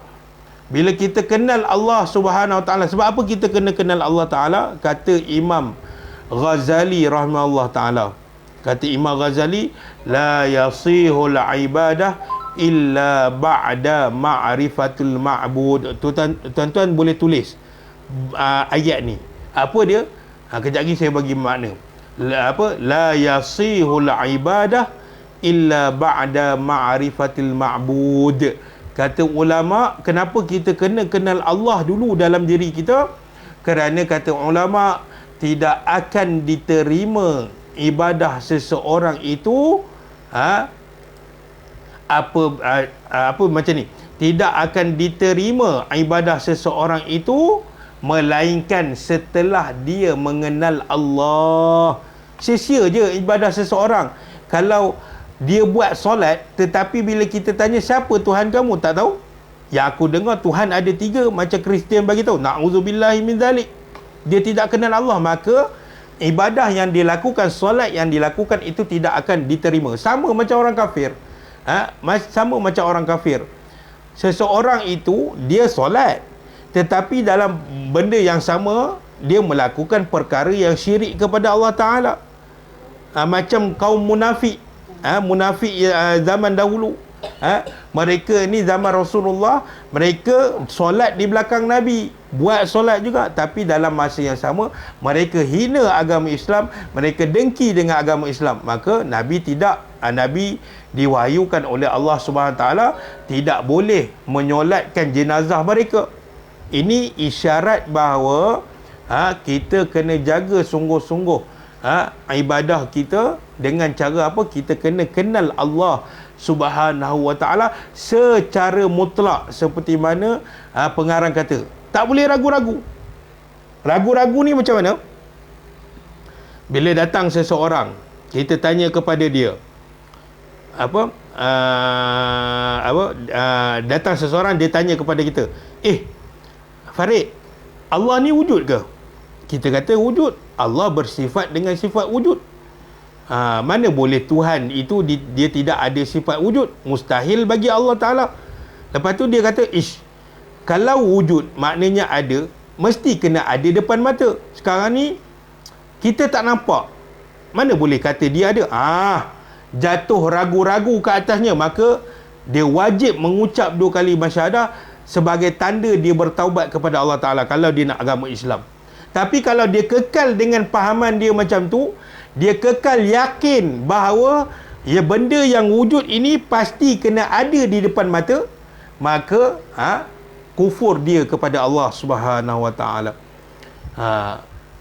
bila kita kenal Allah Subhanahu Wa Taala, sebab apa kita kena kenal Allah Taala? Kata Imam Ghazali rahimahullah taala. Kata Imam Ghazali, la yasihul ibadah illa ba'da ma'rifatul ma'bud. Tuan-tuan boleh tulis ayat ni. Apa dia? Kejap lagi saya bagi makna. La yasihul ibadah illa ba'da ma'rifatil ma'bud. Kata ulama, kenapa kita kena kenal Allah dulu dalam diri kita? Kerana kata ulama, tidak akan diterima ibadah seseorang itu apa macam ni, tidak akan diterima ibadah seseorang itu melainkan setelah dia mengenal Allah. Sia-sia je ibadah seseorang kalau dia buat solat, tetapi bila kita tanya siapa Tuhan kamu, tak tahu. Ya, aku dengar Tuhan ada 3, macam Kristian bagi tahu, na'udzubillahi min zalik. Dia tidak kenal Allah, maka ibadah yang dilakukan, solat yang dilakukan itu tidak akan diterima. Sama macam orang kafir. Sama macam orang kafir. Seseorang itu dia solat, tetapi dalam benda yang sama dia melakukan perkara yang syirik kepada Allah Ta'ala. Macam kaum munafik. Munafik zaman dahulu. Mereka ni zaman Rasulullah, mereka solat di belakang Nabi, buat solat juga, tapi dalam masa yang sama mereka hina agama Islam, mereka dengki dengan agama Islam. Maka Nabi Nabi diwahyukan oleh Allah Subhanahu Taala tidak boleh menyolatkan jenazah mereka. Ini isyarat bahawa kita kena jaga sungguh-sungguh ibadah kita dengan cara apa? Kita kena kenal Allah Subhanahu Wa Taala secara mutlak, seperti mana pengarang kata, tak boleh ragu-ragu. Ragu-ragu ni macam mana? Bila datang seseorang, kita tanya kepada dia, datang seseorang, dia tanya kepada kita, Farid, Allah ni wujud ke? Kita kata wujud. Allah bersifat dengan sifat wujud. Mana boleh Tuhan itu dia tidak ada sifat wujud? Mustahil bagi Allah Ta'ala. Lepas tu dia kata, kalau wujud maknanya ada, mesti kena ada depan mata. Sekarang ni kita tak nampak, mana boleh kata dia ada? Jatuh ragu-ragu ke atasnya, maka dia wajib mengucap 2 kali masyhadah sebagai tanda dia bertaubat kepada Allah Ta'ala kalau dia nak agama Islam. Tapi kalau dia kekal dengan pahaman dia macam tu, dia kekal yakin bahawa benda yang wujud ini pasti kena ada di depan mata, maka kufur dia kepada Allah Subhanahu Wa Ta'ala.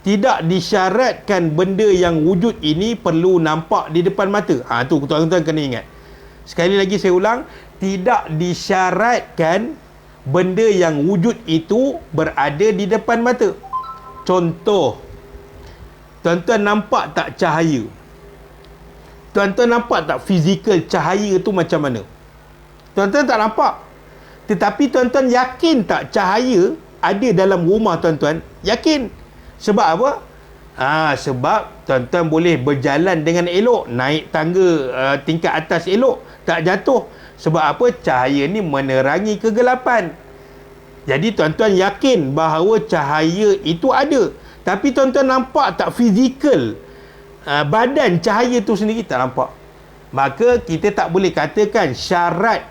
Tidak disyaratkan benda yang wujud ini perlu nampak di depan mata. Tu tuan-tuan kena ingat. Sekali lagi saya ulang, tidak disyaratkan benda yang wujud itu berada di depan mata. Contoh, tuan-tuan nampak tak cahaya? Tuan-tuan nampak tak fizikal cahaya tu macam mana? Tuan-tuan tak nampak. Tetapi tuan-tuan yakin tak cahaya ada dalam rumah tuan-tuan? Yakin. Sebab apa? Sebab tuan-tuan boleh berjalan dengan elok, naik tangga tingkat atas elok, tak jatuh. Sebab apa? Cahaya ni menerangi kegelapan. Jadi tuan-tuan yakin bahawa cahaya itu ada. Tapi tuan-tuan nampak tak fizikal badan cahaya tu sendiri? Tak nampak. Maka kita tak boleh katakan syarat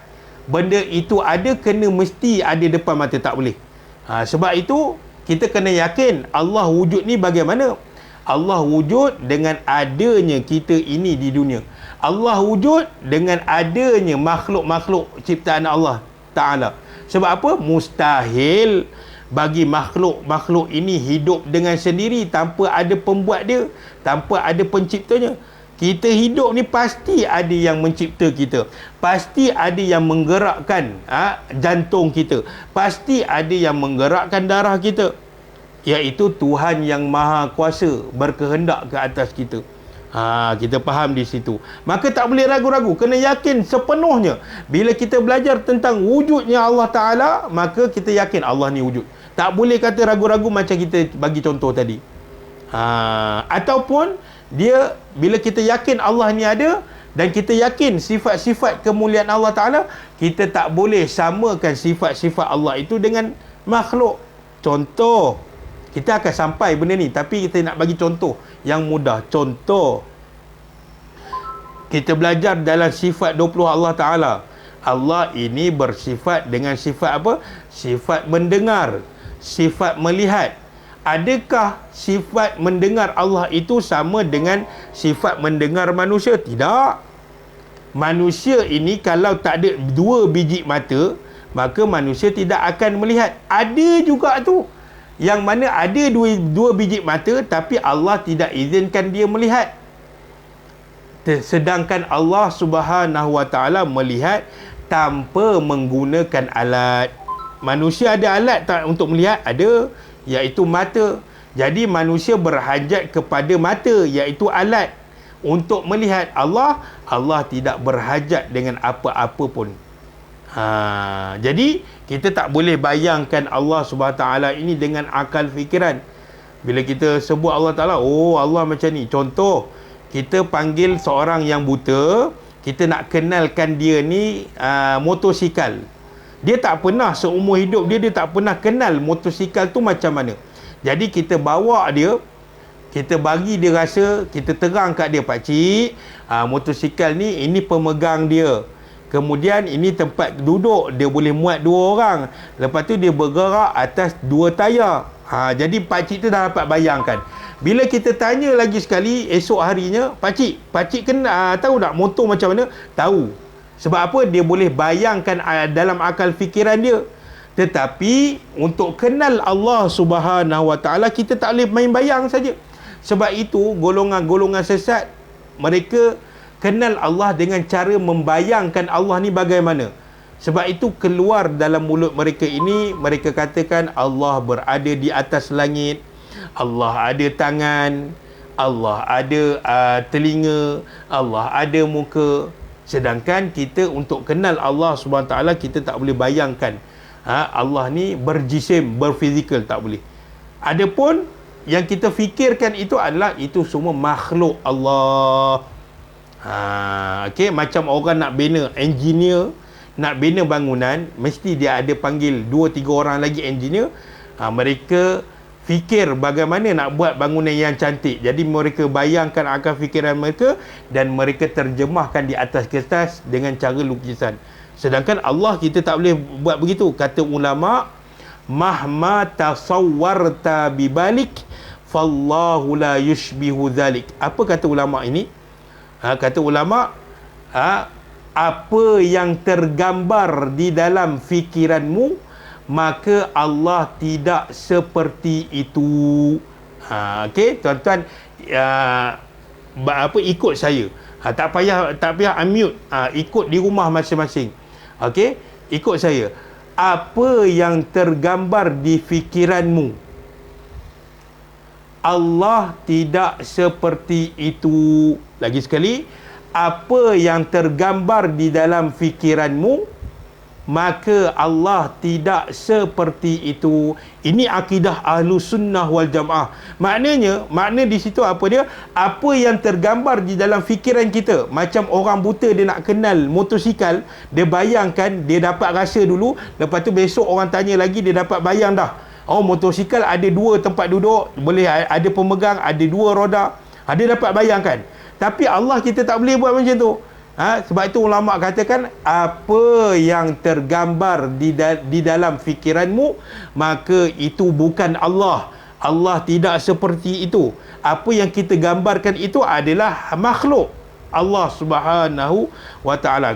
benda itu ada kena mesti ada depan mata. Tak boleh. Sebab itu kita kena yakin Allah wujud ni bagaimana? Allah wujud dengan adanya kita ini di dunia. Allah wujud dengan adanya makhluk-makhluk ciptaan Allah Ta'ala. Sebab apa? Mustahil bagi makhluk-makhluk ini hidup dengan sendiri tanpa ada pembuat dia, tanpa ada penciptanya. Kita hidup ni pasti ada yang mencipta kita. Pasti ada yang menggerakkan jantung kita. Pasti ada yang menggerakkan darah kita. Iaitu Tuhan yang Maha Kuasa berkehendak ke atas kita. Kita faham di situ. Maka tak boleh ragu-ragu. Kena yakin sepenuhnya. Bila kita belajar tentang wujudnya Allah Ta'ala, maka kita yakin Allah ni wujud. Tak boleh kata ragu-ragu macam kita bagi contoh tadi. Ataupun dia, bila kita yakin Allah ni ada dan kita yakin sifat-sifat kemuliaan Allah Ta'ala, kita tak boleh samakan sifat-sifat Allah itu dengan makhluk. Contoh, kita akan sampai benda ni, tapi kita nak bagi contoh yang mudah. Contoh, kita belajar dalam sifat 20 Allah Ta'ala. Allah ini bersifat dengan sifat apa? Sifat mendengar, sifat melihat. Adakah sifat mendengar Allah itu sama dengan sifat mendengar manusia? Tidak. Manusia ini kalau tak ada 2 biji mata, maka manusia tidak akan melihat. Ada juga tu yang mana ada dua biji mata, tapi Allah tidak izinkan dia melihat. Sedangkan Allah Subhanahu Wa Ta'ala melihat tanpa menggunakan alat. Manusia ada alat tak untuk melihat? Ada, iaitu mata. Jadi manusia berhajat kepada mata, iaitu alat untuk melihat. Allah tidak berhajat dengan apa-apa pun. Jadi kita tak boleh bayangkan Allah Subhanahu Taala ini dengan akal fikiran. Bila kita sebut Allah Ta'ala, Allah macam ni. Contoh, kita panggil seorang yang buta, kita nak kenalkan dia ni motosikal. Dia tak pernah seumur hidup dia tak pernah kenal motosikal tu macam mana. Jadi kita bawa dia, kita bagi dia rasa, kita terang kat dia, pakcik, motosikal ni, ini pemegang dia. Kemudian ini tempat duduk, dia boleh muat 2 orang. Lepas tu dia bergerak atas 2 tayar. Jadi pakcik tu dah dapat bayangkan. Bila kita tanya lagi sekali esok harinya, pakcik kena tahu tak motor macam mana? Tahu. Sebab apa? Dia boleh bayangkan dalam akal fikiran dia. Tetapi untuk kenal Allah Subhanahu Wa Taala, kita tak boleh main bayang saja. Sebab itu golongan-golongan sesat, mereka kenal Allah dengan cara membayangkan Allah ni bagaimana. Sebab itu keluar dalam mulut mereka ini, mereka katakan Allah berada di atas langit, Allah ada tangan, Allah ada telinga, Allah ada muka. Sedangkan kita untuk kenal Allah SWT, kita tak boleh bayangkan Allah ni berjisim, berfizikal, tak boleh. Adapun yang kita fikirkan itu adalah itu semua makhluk Allah. Okey, macam orang nak bina, engineer nak bina bangunan, mesti dia ada panggil 2-3 orang lagi engineer. Mereka fikir bagaimana nak buat bangunan yang cantik. Jadi mereka bayangkan akan fikiran mereka dan mereka terjemahkan di atas kertas dengan cara lukisan. Sedangkan Allah kita tak boleh buat begitu. Kata ulama, mahma tasawwarta bibalik fallahu la yushbihu dhalik. Apa kata ulama ini? Kata ulama, apa yang tergambar di dalam fikiranmu, maka Allah tidak seperti itu. Okey, tuan-tuan, ikut saya. Tak payah unmute. Ikut di rumah masing-masing. Okey, ikut saya. Apa yang tergambar di fikiranmu, Allah tidak seperti itu. Lagi sekali, apa yang tergambar di dalam fikiranmu, maka Allah tidak seperti itu. Ini akidah Ahlus Sunnah wal Jamaah. Makna di situ apa dia? Apa yang tergambar di dalam fikiran kita. Macam orang buta dia nak kenal motosikal, dia bayangkan, dia dapat rasa dulu, lepas tu besok orang tanya lagi, dia dapat bayang dah. Oh, motosikal ada 2 tempat duduk, boleh ada pemegang, ada 2 roda. Dia dapat bayangkan. Tapi Allah kita tak boleh buat macam tu. Sebab itu ulama katakan, apa yang tergambar di dalam fikiranmu, maka itu bukan Allah. Allah tidak seperti itu. Apa yang kita gambarkan itu adalah makhluk Allah Subhanahu wa taala.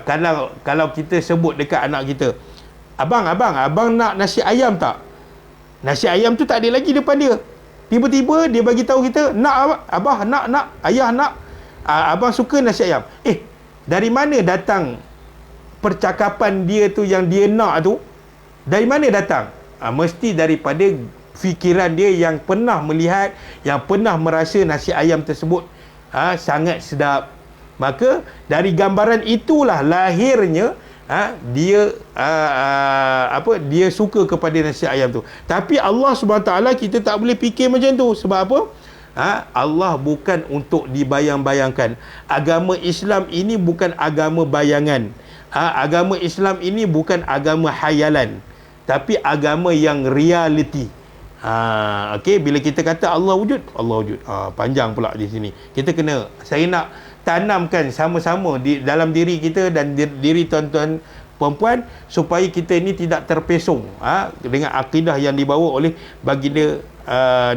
Kalau kita sebut dekat anak kita, abang nak nasi ayam tak? Nasi ayam tu tak ada lagi depan dia. Tiba-tiba dia bagi tahu kita, nak abah, nak ayah nak. Abang suka nasi ayam. Dari mana datang percakapan dia tu yang dia nak tu? Dari mana datang? Mesti daripada fikiran dia yang pernah melihat, yang pernah merasa nasi ayam tersebut sangat sedap. Maka dari gambaran itulah lahirnya dia dia suka kepada nasi ayam tu. Tapi Allah SWT kita tak boleh fikir macam tu. Sebab apa? Allah bukan untuk dibayang-bayangkan. Agama Islam ini bukan agama bayangan. Agama Islam ini bukan agama hayalan, tapi agama yang reality. Okey, bila kita kata Allah wujud, Allah wujud. Panjang pula di sini. Saya nak tanamkan sama-sama di dalam diri kita dan diri tuan-tuan perempuan, supaya kita ini tidak terpesong dengan akidah yang dibawa oleh baginda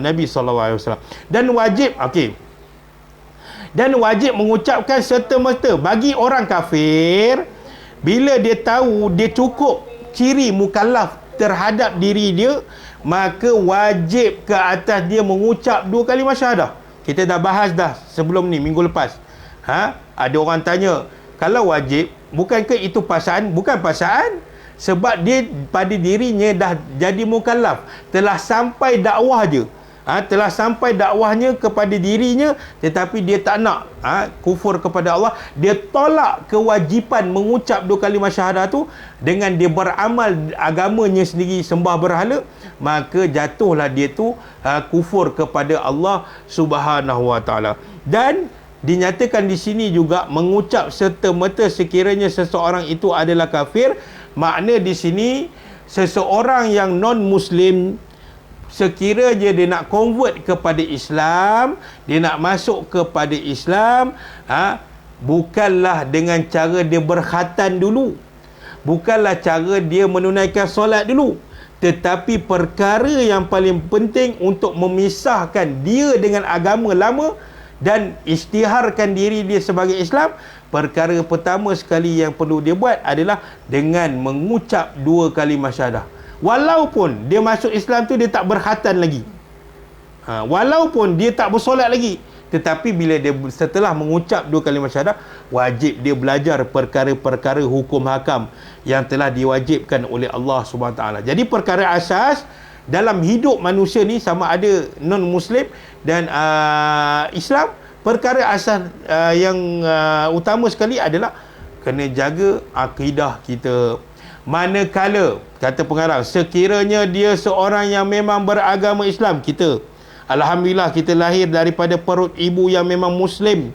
Nabi SAW. Dan wajib mengucapkan serta-merta bagi orang kafir, bila dia tahu dia cukup ciri mukallaf terhadap diri dia, maka wajib ke atas dia mengucap 2 kalimah syahadah. Kita dah bahas dah sebelum ni, minggu lepas. Ada orang tanya, kalau wajib, bukankah itu paksaan? Bukan paksaan. Sebab dia pada dirinya dah jadi mukallaf, telah sampai dakwah je, telah sampai dakwahnya kepada dirinya, tetapi dia tak nak kufur kepada Allah. Dia tolak kewajipan mengucap 2 kalimah syahadah tu dengan dia beramal agamanya sendiri, sembah berhala, maka jatuhlah dia tu kufur kepada Allah Subhanahu wa taala. Dan dinyatakan di sini juga, mengucap serta-merta sekiranya seseorang itu adalah kafir. Makna di sini, seseorang yang non-Muslim, sekiranya dia nak convert kepada Islam, dia nak masuk kepada Islam, bukanlah dengan cara dia berkhatan dulu, bukanlah cara dia menunaikan solat dulu, tetapi perkara yang paling penting untuk memisahkan dia dengan agama lama dan isytiharkan diri dia sebagai Islam, perkara pertama sekali yang perlu dia buat adalah dengan mengucap 2 kalimah syahadah. Walaupun dia masuk Islam tu dia tak berkhatan lagi, walaupun dia tak bersolat lagi, tetapi bila dia setelah mengucap 2 kalimah syahadah, wajib dia belajar perkara-perkara hukum hakam yang telah diwajibkan oleh Allah SWT. Jadi perkara asas dalam hidup manusia ni, sama ada non-Muslim dan Islam, perkara asas yang utama sekali adalah kena jaga akidah kita. Manakala, kata pengarang, sekiranya dia seorang yang memang beragama Islam, kita alhamdulillah kita lahir daripada perut ibu yang memang Muslim,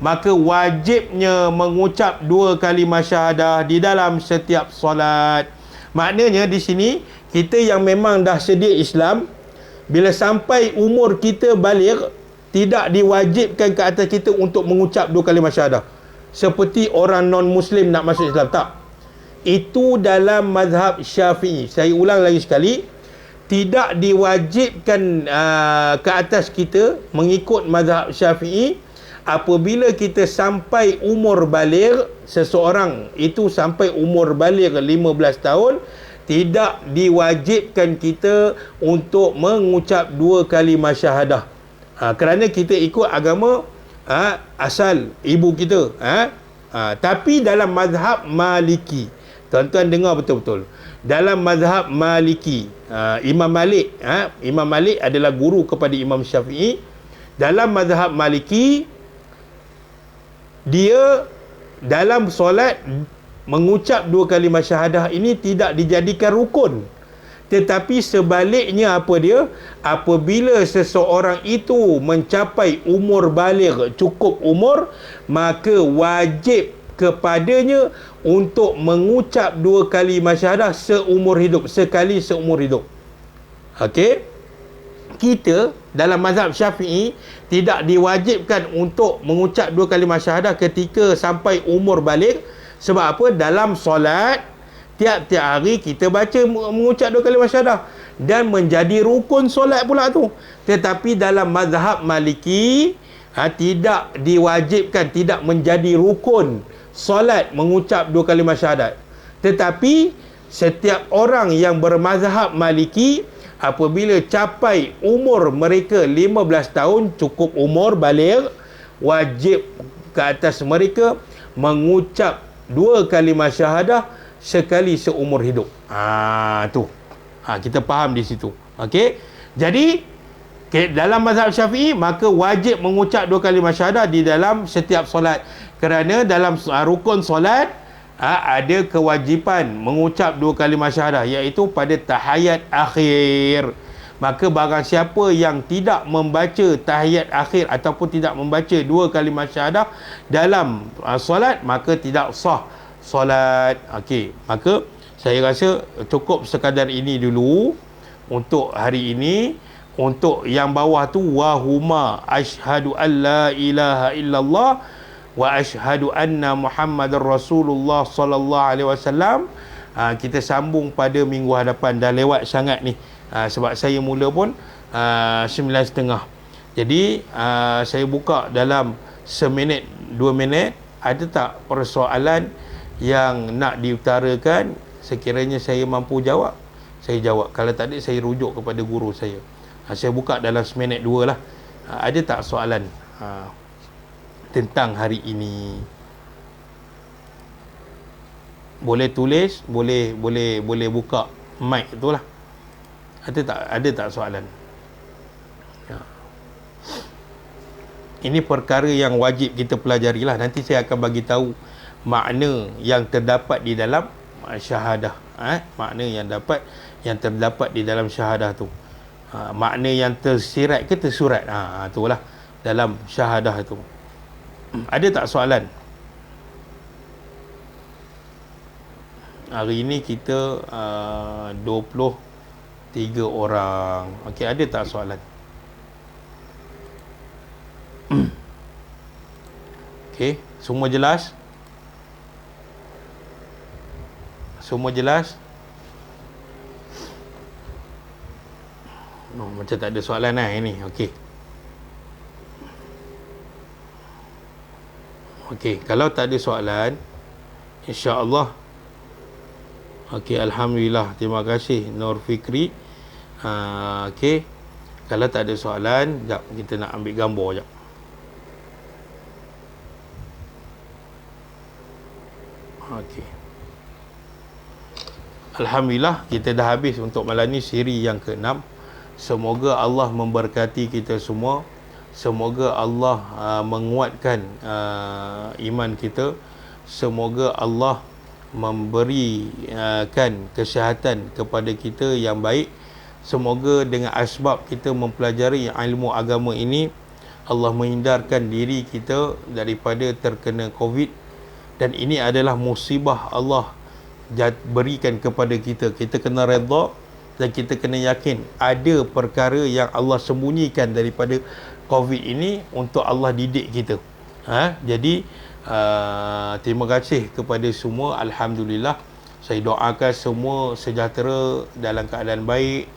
maka wajibnya mengucap 2 kalimah syahadah di dalam setiap solat. Maknanya di sini, kita yang memang dah sedia Islam, bila sampai umur kita baligh, tidak diwajibkan ke atas kita untuk mengucap 2 kalimah syahadah seperti orang non-Muslim nak masuk Islam. Tak. Itu dalam mazhab Syafi'i. Saya ulang lagi sekali, tidak diwajibkan ke atas kita mengikut mazhab Syafi'i apabila kita sampai umur baligh. Seseorang itu sampai umur baligh 15 tahun, tidak diwajibkan kita untuk mengucap 2 kalimah syahadah. Kerana kita ikut agama asal ibu kita. Tapi dalam mazhab Maliki, tuan-tuan dengar betul-betul, dalam mazhab Maliki, Imam Malik, Imam Malik adalah guru kepada Imam Syafi'i. Dalam mazhab Maliki, dia dalam solat mengucap 2 kalimah syahadah ini tidak dijadikan rukun. Tetapi sebaliknya, apa dia? Apabila seseorang itu mencapai umur baligh, cukup umur, maka wajib kepadanya untuk mengucap 2 kalimah syahadah seumur hidup, sekali seumur hidup. Okey? Kita dalam mazhab Syafi'i tidak diwajibkan untuk mengucap 2 kalimah syahadah ketika sampai umur baligh. Sebab apa? Dalam solat, tiap-tiap hari kita baca mengucap 2 kalimah syahadah dan menjadi rukun solat pula tu. Tetapi dalam mazhab Maliki, tidak diwajibkan, tidak menjadi rukun solat mengucap 2 kalimah syahadat. Tetapi setiap orang yang bermazhab Maliki, apabila capai umur mereka 15 tahun, cukup umur baligh, wajib ke atas mereka mengucap 2 kalimah syahadah sekali seumur hidup. Tu. Kita faham di situ. Okey. Jadi dalam mazhab Syafi'i, maka wajib mengucap 2 kalimah syahadah di dalam setiap solat. Kerana dalam rukun solat ada kewajipan mengucap 2 kalimah syahadah, iaitu pada tahiyat akhir. Maka barang siapa yang tidak membaca tahiyat akhir ataupun tidak membaca 2 kalimah syahadah dalam solat, maka tidak sah solat. Okey, maka saya rasa cukup sekadar ini dulu untuk hari ini. Untuk yang bawah tu, wahuma asyhadu an la ilaha illallah wa asyhadu anna Muhammadar Rasulullah sallallahu alaihi wasallam, kita sambung pada minggu hadapan. Dah lewat sangat ni, sebab saya mula pun 9.30. Jadi saya buka dalam 1 minit 2 minit. Ada tak persoalan yang nak diutarakan? Sekiranya saya mampu jawab, saya jawab. Kalau tak ada, saya rujuk kepada guru saya. Saya buka dalam 1 minit 2 lah. Ada tak soalan tentang hari ini? Boleh tulis, boleh buka mic tu lah. Ada tak soalan? Ini perkara yang wajib kita pelajari lah. Nanti saya akan bagi tahu makna yang terdapat di dalam syahadah. Makna yang terdapat di dalam syahadah tu. Makna yang tersirat ke tersurat, itulah dalam syahadah itu. Ada tak soalan? Hari ini kita 23 orang. Okey, ada tak soalan? Okey, semua jelas? Semua jelas? Macam tak ada soalan lah ini. Okey. Okey, kalau tak ada soalan, insya-Allah. Okey, alhamdulillah. Terima kasih Nur Fikri. Okey. Kalau tak ada soalan, jap kita nak ambil gambar jap. Okey. Alhamdulillah, kita dah habis untuk malam ni siri yang ke-6. Semoga Allah memberkati kita semua. Semoga Allah menguatkan iman kita. Semoga Allah memberikan kesihatan kepada kita yang baik. Semoga dengan asbab kita mempelajari ilmu agama ini, Allah menghindarkan diri kita daripada terkena COVID. Dan ini adalah musibah Allah berikan kepada kita. Kita kena redha dan kita kena yakin ada perkara yang Allah sembunyikan daripada COVID ini untuk Allah didik kita. Jadi terima kasih kepada semua. Alhamdulillah, saya doakan semua sejahtera, dalam keadaan baik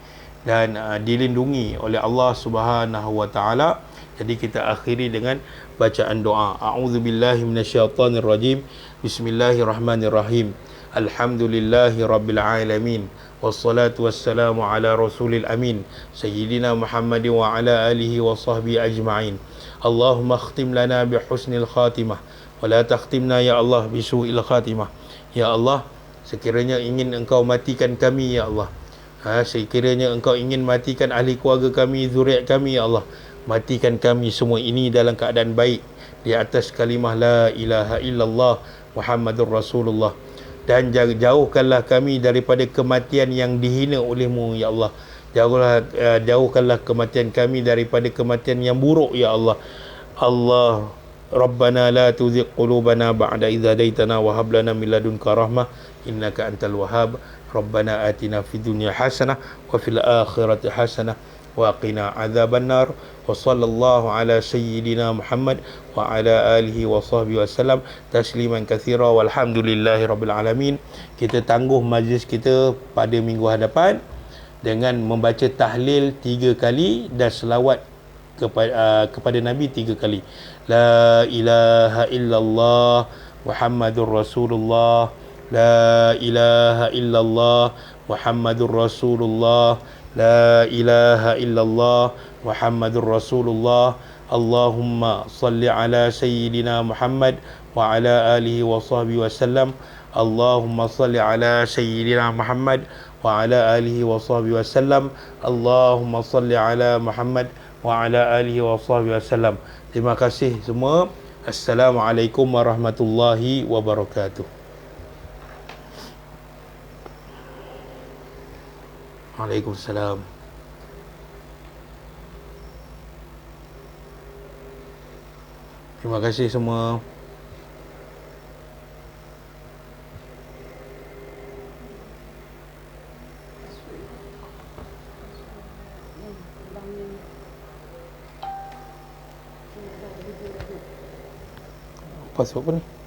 dan dilindungi oleh Allah Subhanahu wa taala. Jadi kita akhiri dengan bacaan doa. A'udzubillahi minasyaitonirrajim. Bismillahirrahmanirrahim. Alhamdulillahi rabbil alamin. Wassalatu wassalamu ala rasulil amin. Sayyidina Muhammadin wa ala alihi wa sahbihi ajma'in. Allahumma khtim lana bihusnil khatimah wa la takhtimna ya Allah bisu'il khatimah. Ya Allah, sekiranya ingin engkau matikan kami ya Allah, sekiranya engkau ingin matikan ahli keluarga kami, zuriat kami ya Allah, matikan kami semua ini dalam keadaan baik di atas kalimah la ilaha illallah Muhammadur Rasulullah. Dan jauhkanlah kami daripada kematian yang dihina olehmu ya Allah. Jauhkanlah kematian kami daripada kematian yang buruk ya Allah. Allah Rabbana la tuzigh qulubana ba'da idh hadaitana wa hab lana min ladunka rahmah innaka antal wahhab. Rabbana atina fid dunya hasanah wa fil akhirati hasanah wa qina adzabannar. Wa sallallahu ala sayyidina Muhammad wa ala alihi wa sahbihi wasallam tasliman katsira walhamdulillahi rabbil alamin. Kita tangguh majlis kita pada minggu hadapan dengan membaca tahlil 3 kali dan selawat kepada Nabi 3 kali. La ilaha illallah Muhammadur Rasulullah. La ilaha illallah Muhammadur Rasulullah. La ilaha illallah Muhammadur Rasulullah. Allahumma salli ala sayyidina Muhammad wa ala alihi wa sahbihi wasallam. Allahumma salli ala sayyidina Muhammad wa ala alihi wa sahbihi wasallam. Allahumma salli ala Muhammad wa ala alihi wa sahbihi wasallam. Terima kasih semua. Assalamualaikum warahmatullahi wabarakatuh. Waalaikumsalam. Terima kasih semua. Password apa ni?